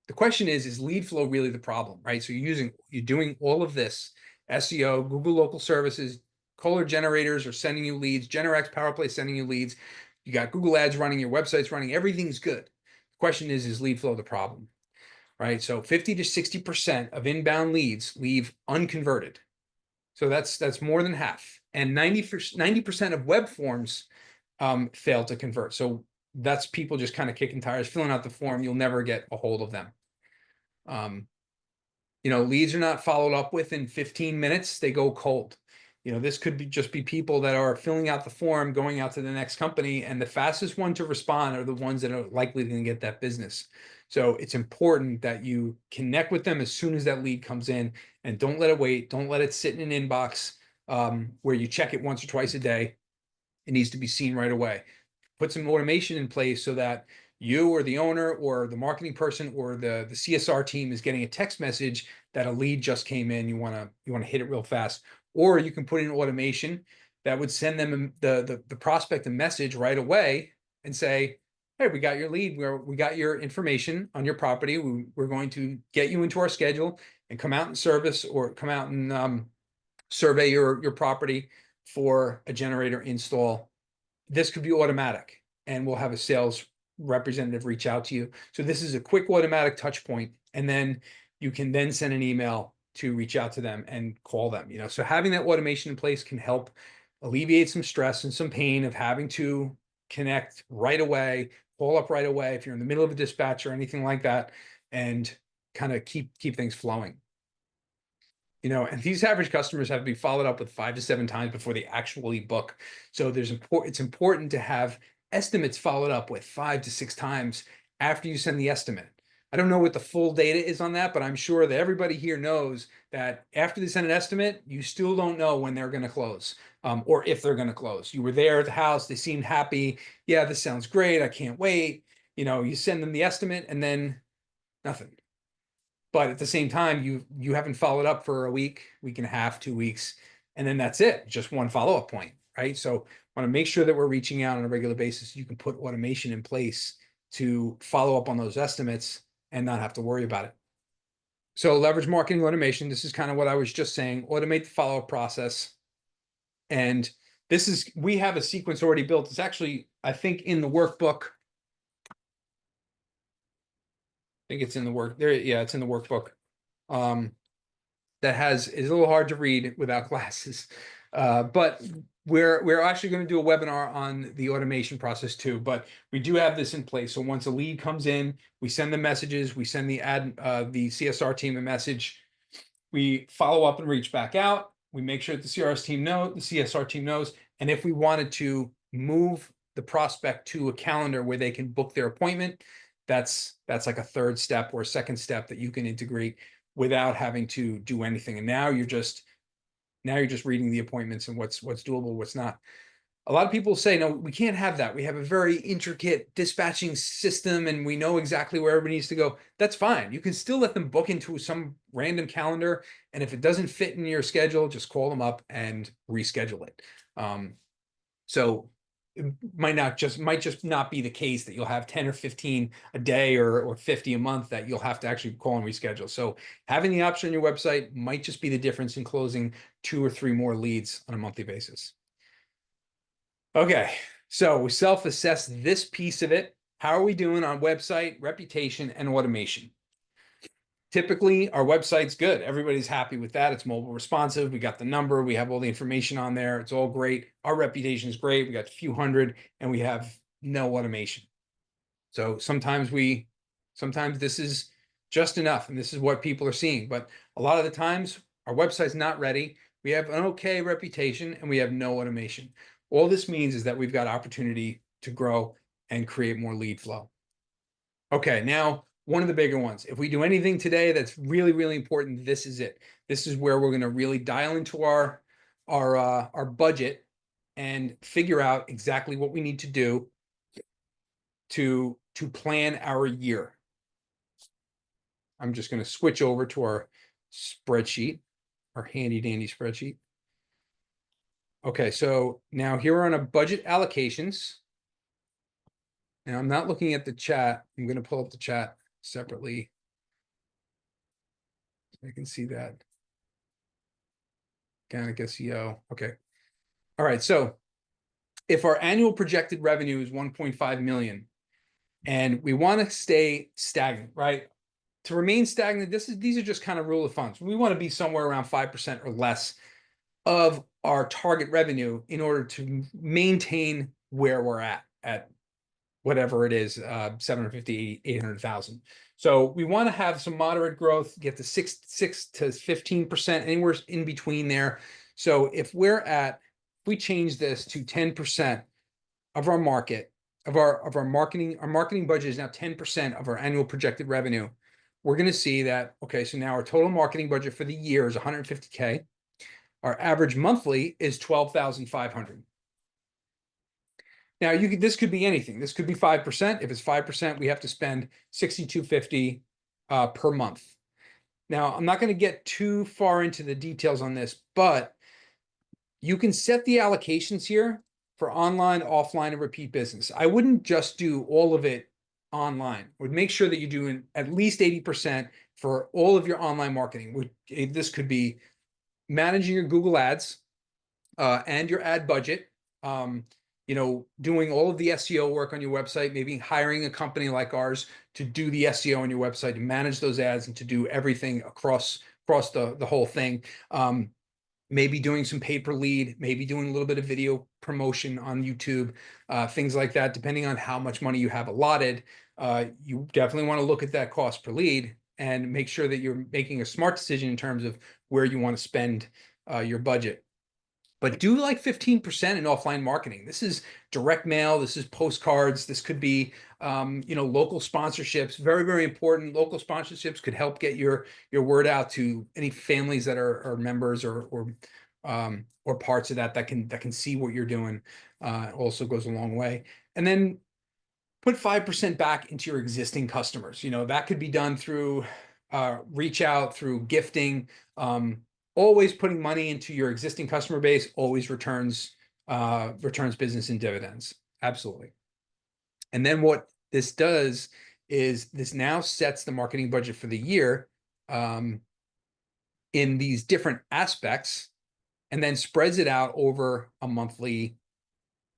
The question is lead flow really the problem, right? So you're doing all of this SEO, Google local services, caller generators are sending you leads, Generac PowerPlay sending you leads. You got Google ads running, your website's running, everything's good. The question is lead flow the problem, right? So 50 to 60% of inbound leads leave unconverted. So that's more than half. And 90% of web forms fail to convert. So that's people just kind of kicking tires, filling out the form. You'll never get a hold of them. Leads are not followed up with in 15 minutes. They go cold. This could just be people that are filling out the form, going out to the next company, and the fastest one to respond are the ones that are likely going to get that business. So it's important that you connect with them as soon as that lead comes in, and don't let it wait. Don't let it sit in an inbox where you check it once or twice a day. It needs to be seen right away. Put some automation in place so that you or the owner or the marketing person or the CSR team is getting a text message that a lead just came in. You want to hit it real fast. Or you can put in automation that would send them the prospect a message right away and say, hey, we got your lead, we got your information on your property. We're going to get you into our schedule and come out and service or come out and survey your property for a generator install. This could be automatic, and we'll have a sales representative reach out to you. So this is a quick automatic touch point, and then you can then send an email to reach out to them and call them. So having that automation in place can help alleviate some stress and some pain of having to connect right away, call up right away if you're in the middle of a dispatch or anything like that, and kind of keep things flowing. And these average customers have to be followed up with 5 to 7 times before they actually book. So it's important to have estimates followed up with 5 to 6 times after you send the estimate. I don't know what the full data is on that, but I'm sure that everybody here knows that after they send an estimate, you still don't know when they're going to close, or if they're going to close. You were there at the house, they seemed happy. Yeah, this sounds great. I can't wait. You send them the estimate and then nothing. But at the same time, you haven't followed up for a week and a half, 2 weeks, and then that's it. Just one follow-up point, right? So want to make sure that we're reaching out on a regular basis. You can put automation in place to follow up on those estimates and not have to worry about it. So leverage marketing automation. This is kind of what I was just saying. Automate the follow-up process. And we have a sequence already built. It's actually, I think, in the workbook. I think it's in the work there. Yeah, it's in the workbook. That is a little hard to read without glasses. But we're actually going to do a webinar on the automation process too. But we do have this in place. So once a lead comes in, we send the messages, we send the CSR team a message, we follow up and reach back out. We make sure that the CSR team knows, and if we wanted to move the prospect to a calendar where they can book their appointment, that's like a third step or a second step that you can integrate without having to do anything. And now you're just reading the appointments and what's doable, what's not. A lot of people say, no, we can't have that. We have a very intricate dispatching system and we know exactly where everybody needs to go. That's fine. You can still let them book into some random calendar. And if it doesn't fit in your schedule, just call them up and reschedule it. So it might just not be the case that you'll have 10 or 15 a day or 50 a month that you'll have to actually call and reschedule. So having the option on your website might just be the difference in closing 2 or 3 more leads on a monthly basis. Okay, so we self-assess this piece of it. How are we doing on website, reputation, and automation? Typically, our website's good. Everybody's happy with that. It's mobile responsive. We got the number. We have all the information on there. It's all great. Our reputation is great. We got a few hundred, and we have no automation. So sometimes this is just enough, and this is what people are seeing. But a lot of the times, our website's not ready. We have an okay reputation, and we have no automation. All this means is that we've got opportunity to grow and create more lead flow. Okay, now one of the bigger ones. If we do anything today that's really, really important, this is it. This is where we're going to really dial into our budget and figure out exactly what we need to do to plan our year. I'm just going to switch over to our spreadsheet, our handy dandy spreadsheet. Okay, so now here are on a budget allocations. Now I'm not looking at the chat. I'm going to pull up the chat separately so I can see that. Organic SEO. Okay. All right. So if our annual projected revenue is 1.5 million and we want to stay stagnant, right? To remain stagnant, these are just kind of rule of thumbs. We want to be somewhere around 5% or less of our target revenue in order to maintain where we're at whatever it is, 750, 800,000. So we want to have some moderate growth, get to 6 to 15%, anywhere in between there. So if we change this to 10% of our market, of our marketing budget is now 10% of our annual projected revenue. We're going to see that, okay, so now our total marketing budget for the year is 150K. Our average monthly is 12,500. Now this could be anything. This could be 5%. If it's 5%, we have to spend $6,250 per month. Now, I'm not going to get too far into the details on this, but you can set the allocations here for online, offline, and repeat business. I wouldn't just do all of it online. I would make sure that you're doing at least 80% for all of your online marketing. This could be managing your Google ads and your ad budget, doing all of the SEO work on your website, maybe hiring a company like ours to do the SEO on your website, to manage those ads and to do everything across the whole thing. Maybe doing some pay-per-lead, maybe doing a little bit of video promotion on YouTube, things like that, depending on how much money you have allotted. You definitely want to look at that cost per lead and make sure that you're making a smart decision in terms of where you want to spend your budget. But do like 15% in offline marketing. This is direct mail. This is postcards. This could be, local sponsorships. Very, very important. Local sponsorships could help get your word out to any families that are members or parts of that can see what you're doing. Also goes a long way. And then put 5% back into your existing customers. That could be done through reach out, through gifting. Always putting money into your existing customer base always returns business and dividends. Absolutely. And then what this does is this now sets the marketing budget for the year in these different aspects, and then spreads it out over a monthly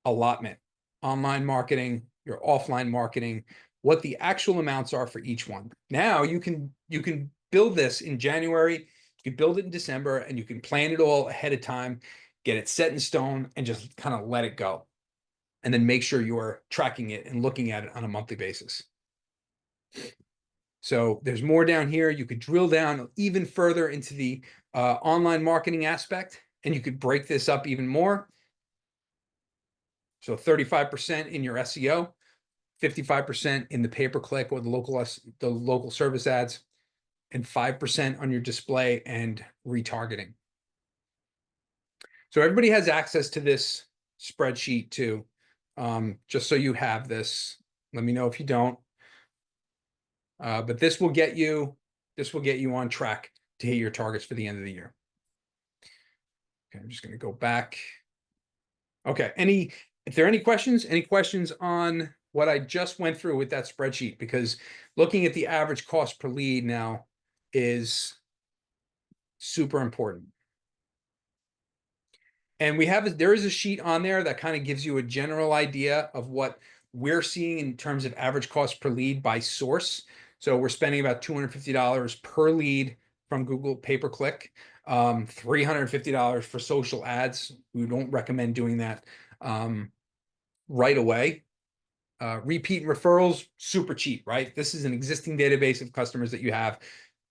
allotment. Online marketing, your offline marketing, what the actual amounts are for each one. Now you can build this in January. You build it in December, and you can plan it all ahead of time, get it set in stone, and just kind of let it go. And then make sure you're tracking it and looking at it on a monthly basis. So there's more down here. You could drill down even further into the online marketing aspect, and you could break this up even more. So 35% in your SEO, 55% in the pay-per-click or the local service ads, and 5% on your display and retargeting. So everybody has access to this spreadsheet too. Just so you have this. Let me know if you don't. But this will get you on track to hit your targets for the end of the year. Okay, I'm just going to go back. Okay, if there are any questions on what I just went through with that spreadsheet, because looking at the average cost per lead now is super important. And there is a sheet on there that kind of gives you a general idea of what we're seeing in terms of average cost per lead by source. So we're spending about $250 per lead from Google pay-per-click, $350 for social ads. We don't recommend doing that right away. Repeat referrals, super cheap, right? This is an existing database of customers that you have.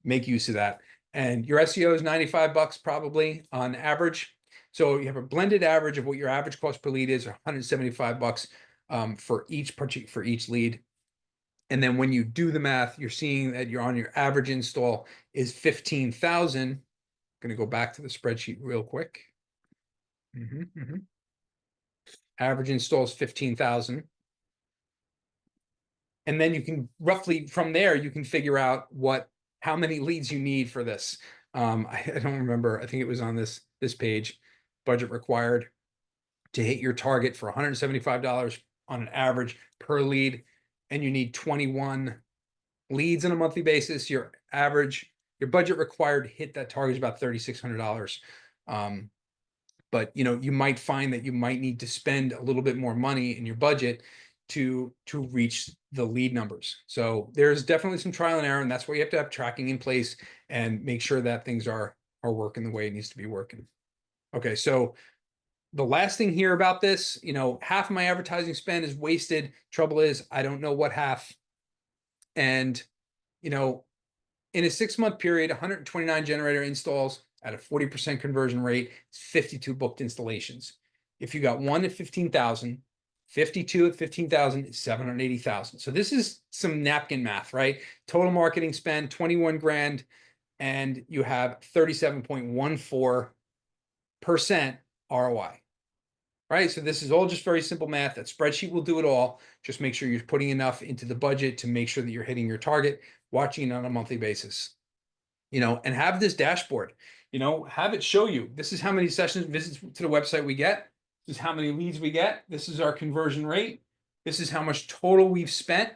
Make use of that. And your SEO is $95 probably on average. So you have a blended average of what your average cost per lead is, $175 for each lead. And then when you do the math, you're seeing that you're on your average install is 15,000. I'm going to go back to the spreadsheet real quick. Average install is 15,000. And then you can roughly from there, you can figure out how many leads you need for this. I don't remember. I think it was on this page. Budget required to hit your target for $175 on an average per lead, and you need 21 leads on a monthly basis. Your budget required to hit that target is about $3,600. But you might find that you might need to spend a little bit more money in your budget to reach the lead numbers. So there's definitely some trial and error, and that's why you have to have tracking in place and make sure that things are working the way it needs to be working. Okay, so the last thing here about this, half of my advertising spend is wasted. Trouble is, I don't know what half. And, in a 6-month period, 129 generator installs at a 40% conversion rate, 52 booked installations. If you got one at 15,000, 52 at 15,000 is 780,000. So this is some napkin math, right? Total marketing spend, 21 grand, and you have 37.14% ROI, right? So this is all just very simple math. That spreadsheet will do it all. Just make sure you're putting enough into the budget to make sure that you're hitting your target, watching it on a monthly basis, and have this dashboard, have it show you, this is how many sessions visits to the website we get. This is how many leads we get. This is our conversion rate. This is how much total we've spent,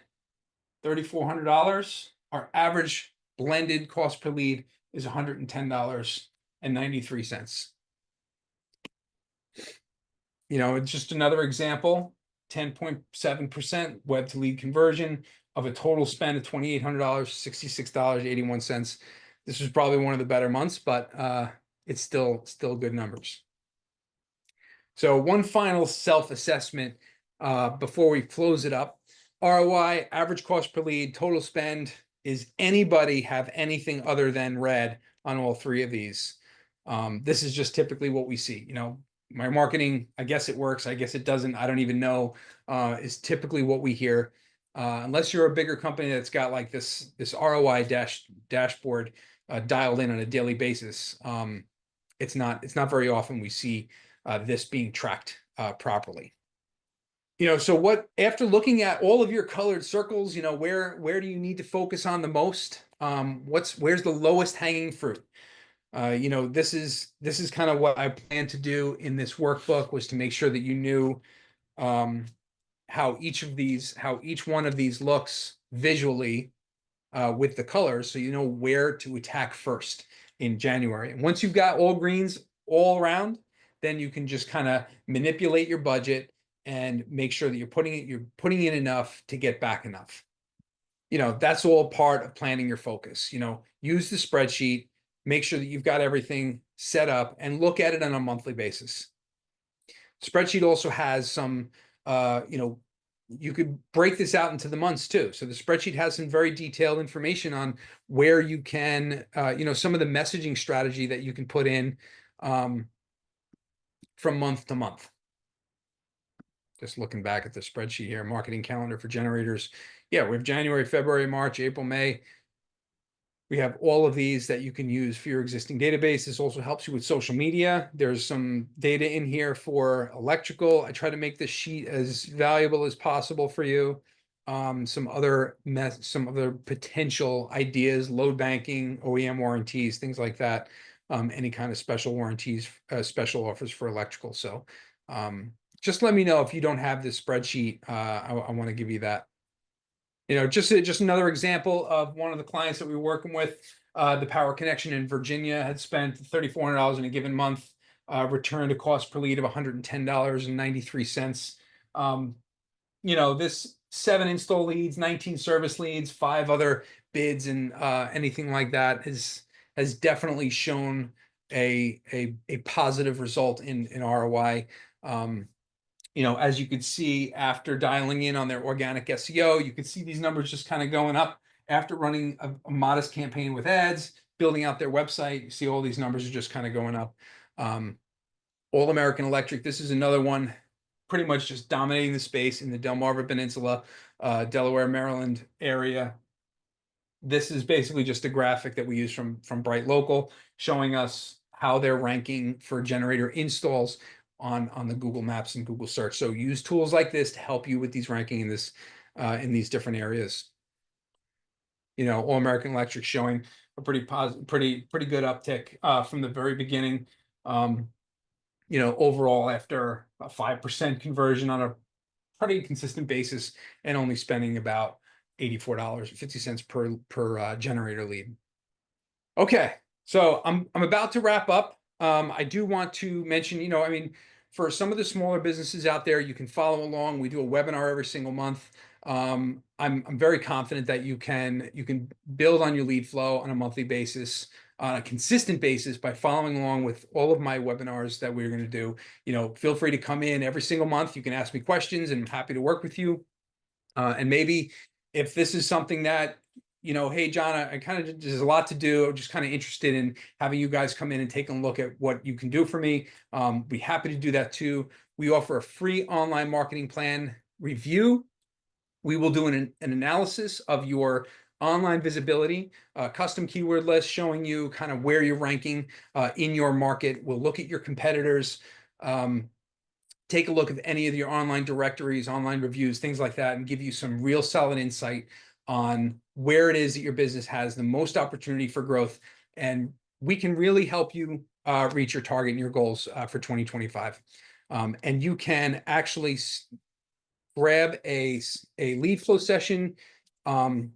$3,400. Our average blended cost per lead is $110.93. It's just another example, 10.7% web to lead conversion of a total spend of $2,800, $66.81. This was probably one of the better months, but it's still good numbers. So one final self-assessment before we close it up. ROI, average cost per lead, total spend. Is anybody have anything other than red on all three of these? This is just typically what we see. My marketing, I guess it works, I guess it doesn't, I don't even know, is typically what we hear. Unless you're a bigger company that's got like this ROI dashboard dialed in on a daily basis, it's not very often we see this being tracked properly. So after looking at all of your colored circles, where do you need to focus on the most? Where's the lowest hanging fruit? This is kind of what I plan to do in this workbook, was to make sure that you knew how each one of these looks visually with the colors, so you know where to attack first in January. And once you've got all greens all around, then you can just kind of manipulate your budget and make sure that you're putting in enough to get back enough. That's all part of planning your focus. Use the spreadsheet, make sure that you've got everything set up, and look at it on a monthly basis. Spreadsheet also has some, you could break this out into the months too. So the spreadsheet has some very detailed information on where you can, some of the messaging strategy that you can put in from month to month. Just looking back at the spreadsheet here, marketing calendar for generators. Yeah, we have January, February, March, April, May. We have all of these that you can use for your existing database. This also helps you with social media. There's some data in here for electrical. I try to make this sheet as valuable as possible for you. Some other potential ideas, load banking, OEM warranties, things like that. Any kind of special warranties, special offers for electrical. So just let me know if you don't have this spreadsheet. I want to give you that. Just another example of one of the clients that we were working with. The power connection in Virginia had spent $3,400 in a given month, returned a cost per lead of $110.93. This 7 install leads, 19 service leads, 5 other bids, and anything like that has definitely shown a positive result in ROI. As you could see, after dialing in on their organic SEO, you could see these numbers just kind of going up after running a modest campaign with ads, building out their website. You see all these numbers are just kind of going up. All American Electric, this is another one, pretty much just dominating the space in the Delmarva Peninsula, Delaware, Maryland area. This is basically just a graphic that we use from Bright Local, showing us how they're ranking for generator installs on the Google Maps and Google search. So use tools like this to help you with these ranking in these different areas. All American Electric showing a pretty good uptick from the very beginning. Overall, after a 5% conversion on a pretty consistent basis, and only spending about $84.50 per generator lead. Okay, so I'm about to wrap up. I do want to mention, for some of the smaller businesses out there, you can follow along. We do a webinar every single month. I'm very confident that you can build on your lead flow on a monthly basis, on a consistent basis, by following along with all of my webinars that we're going to do. Feel free to come in every single month. You can ask me questions, and I'm happy to work with you. And maybe if this is something that, hey, John, I kind of, there's a lot to do. I'm just kind of interested in having you guys come in and take a look at what you can do for me. Be happy to do that too. We offer a free online marketing plan review. We will do an analysis of your online visibility, custom keyword list showing you kind of where you're ranking in your market. We'll look at your competitors, take a look at any of your online directories, online reviews, things like that, and give you some real solid insight on where it is that your business has the most opportunity for growth. And we can really help you reach your target and your goals for 2025. And you can actually grab a lead flow session. I'm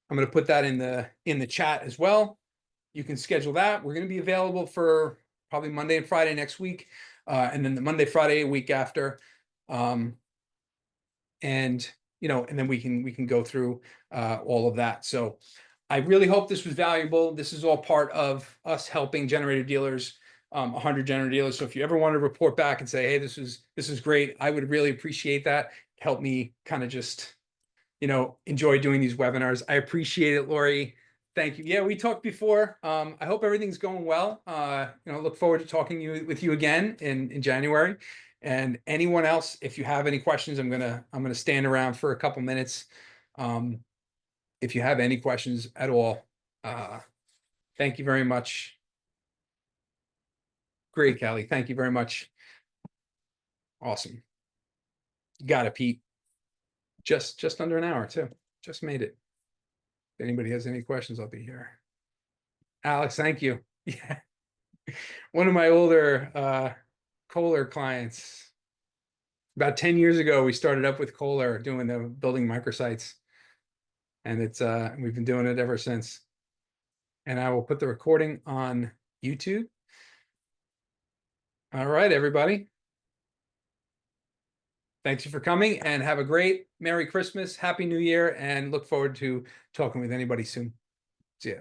going to put that in the chat as well. You can schedule that. We're going to be available for probably Monday and Friday next week, and then the Monday, Friday week after. And then we can go through all of that. So I really hope this was valuable. This is all part of us helping generator dealers, 100 generator dealers. So if you ever want to report back and say, hey, this is great, I would really appreciate that. Help me kind of just, enjoy doing these webinars. I appreciate it, Lori. Thank you. Yeah, we talked before. I hope everything's going well. Look forward to talking with you again in January. And anyone else, if you have any questions, I'm gonna stand around for a couple minutes. If you have any questions at all, thank you very much. Great, Kelly. Thank you very much. Awesome. You got it, Pete. Just under an hour too. Just made it. If anybody has any questions, I'll be here. Alex, thank you. Yeah. One of my older Kohler clients. About 10 years ago, we started up with Kohler doing the building microsites. And we've been doing it ever since. And I will put the recording on YouTube. All right, everybody. Thank you for coming and have a great Merry Christmas, Happy New Year, and look forward to talking with anybody soon. See ya.